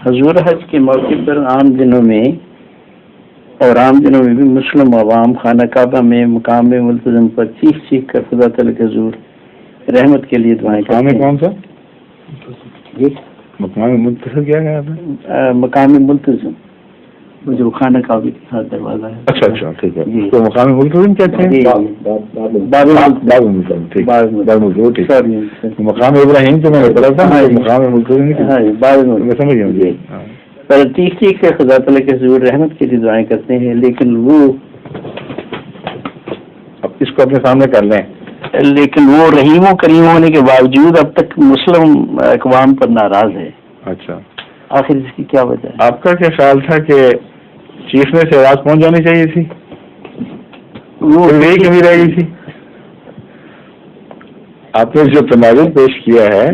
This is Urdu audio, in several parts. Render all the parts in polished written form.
حضور حج کے موقع پر عام دنوں میں بھی مسلم عوام خانہ کعبہ میں مقام ملتزم پر چیخ کر خدا تعالی کے حضور رحمت کے لیے دعائیں کرتے ہیں۔ کون سا مقام ملتزم کیا گیا تھا؟ مقام ملتزم جو خانہ کعبہ کے ساتھ دروازہ ہے۔ اچھا ٹھیک ہے، تو مقام ملتزم کہتے ہیں۔ مقام ابراہیم تو میں نے پڑھا تھا، مقام ملتزم سمجھ گیا۔ پر چیخ کر خدا تعالیٰ کے حضور رحمت کے لیے دعائیں کرتے ہیں، لیکن وہ اب اس کو اپنے سامنے کر لیں، لیکن وہ رحیم و کریم ہونے کے باوجود اب تک مسلم اقوام پر ناراض ہے۔ اچھا، آخر اس کی کیا وجہ ہے؟ آپ کا کیا خیال تھا کہ چیخنے سے آواز پہنچ جانی چاہیے تھی؟ وہ یہی کمی رہ گئی تھی؟ آپ نے جو تناظر پیش کیا ہے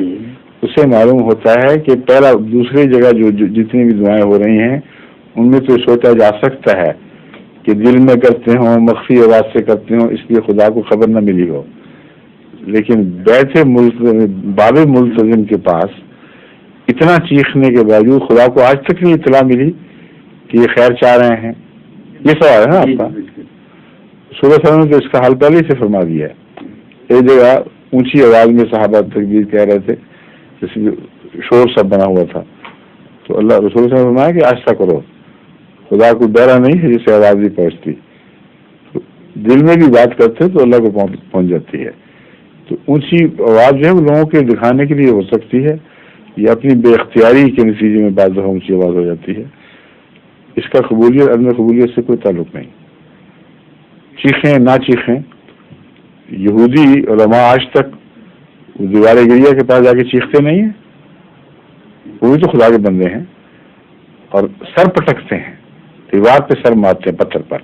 اس سے معلوم ہوتا ہے کہ پہلا دوسری جگہ جو جتنی بھی دعائیں ہو رہی ہیں ان میں تو سوچا جا سکتا ہے کہ دل میں کرتے ہوں، مخفی آواز سے کرتے ہوں، اس لیے خدا کو خبر نہ ملی ہو، لیکن بیٹھے باب ملتزم کے پاس اتنا چیخنے کے باوجود خدا کو آج تک نہیں اطلاع ملی کہ یہ خیر چاہ رہے ہیں؟ یہ سوال ہے نا آپ کا۔ صبح نے تو اس کا حل پہلے سے فرما دیا ہے۔ ایک جگہ اونچی آواز میں صحابہ تکبیر کہہ رہے تھے، شور سب بنا ہوا تھا، تو اللہ رسول نے فرمایا کہ آہستہ کرو، خدا کو ڈرا نہیں ہے جسے آواز بھی پہنچتی، دل میں بھی بات کرتے تو اللہ کو پہنچ جاتی ہے۔ تو اونچی آواز جو ہے وہ لوگوں کے دکھانے کے لیے ہو سکتی ہے، یا اپنی بے اختیاری کے نتیجے میں بعض دفعہ اونچی آواز ہو جاتی ہے۔ اس کا قبولیت عدم قبولیت سے کوئی تعلق نہیں۔ چیخیں نہ چیخیں، یہودی علماء آج تک دیوار گریا کے پاس جا کے چیختے نہیں ہیں، وہ بھی تو خدا کے بندے ہیں، اور سر پٹکتے ہیں، دیوار پہ سر مارتے ہیں پتھر پر،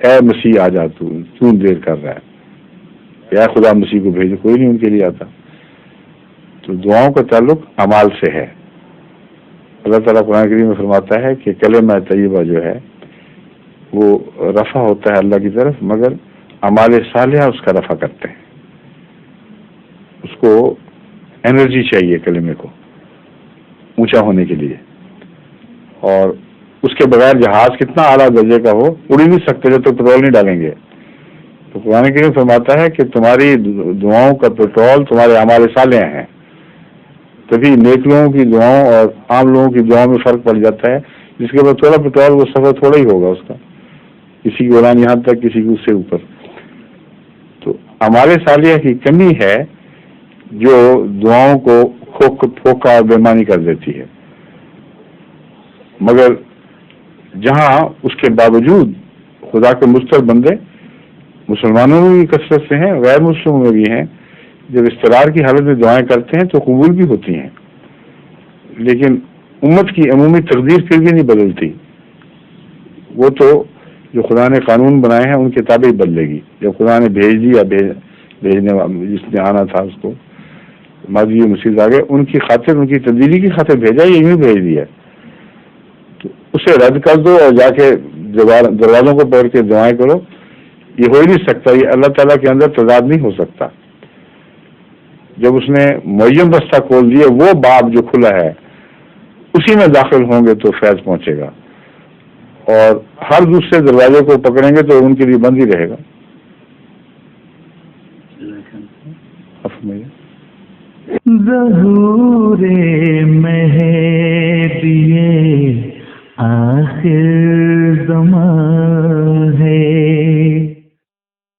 اے مسیح آ جا، تو دیر کر رہا ہے، یا خدا مسیح کو بھیجو، کوئی نہیں ان کے لیے آتا۔ تو دعاؤں کا تعلق اعمال سے ہے۔ اللہ تعالیٰ قرآن کریم میں فرماتا ہے کہ کلمہ طیبہ جو ہے وہ رفع ہوتا ہے اللہ کی طرف، مگر اعمال صالحہ اس کا رفع کرتے ہیں۔ اس کو انرجی چاہیے کلمے کو اونچا ہونے کے لیے، اور اس کے بغیر جہاز کتنا اعلیٰ درجے کا ہو اڑ ہی نہیں سکتے جب تک پیٹرول نہیں ڈالیں گے۔ تو قرآن کریم فرماتا ہے کہ تمہاری دعاؤں کا پیٹرول تمہارے اعمال صالحہ ہیں، تبھی نیک لوگوں کی دعاؤں اور عام لوگوں کی دعاؤں میں فرق پڑ جاتا ہے۔ جس کے بعد تھوڑا پیٹرول وہ سفر تھوڑا ہی ہوگا اس کا، کسی کی اڑان یہاں تک، کسی کی اس سے اوپر۔ تو اعمال صالحہ کی کمی ہے جو دعاؤں کو پھوکا اور بےمانی کر دیتی ہے، مگر جہاں اس کے باوجود خدا کے مستر بندے مسلمانوں میں بھی کثرت سے ہیں، غیر مسلموں میں بھی ہیں، جب اضطرار کی حالت میں دعائیں کرتے ہیں تو قبول بھی ہوتی ہیں، لیکن امت کی عمومی تقدیر پھر بھی نہیں بدلتی۔ وہ تو جو خدا نے قانون بنائے ہیں ان کے تابع بدلے گی۔ جب خدا نے بھیج دیا، بھیجنے جس نے آنا تھا اس کو، ماضی مسیح آگے ان کی خاطر، ان کی تبدیلی کی خاطر بھیجا، یہ یوں بھیج دیا، تو اسے رد کر دو اور جا کے دروازوں کو پکڑ کے دعائیں کرو، یہ ہو ہی نہیں سکتا۔ یہ اللہ تعالیٰ کے اندر تضاد نہیں ہو سکتا۔ جب اس نے معین رستہ کھول دیا، وہ باب جو کھلا ہے اسی میں داخل ہوں گے تو فیض پہنچے گا، اور ہر دوسرے دروازے کو پکڑیں گے تو ان کے لیے بند ہی رہے گا۔ ظہور مہدی آخر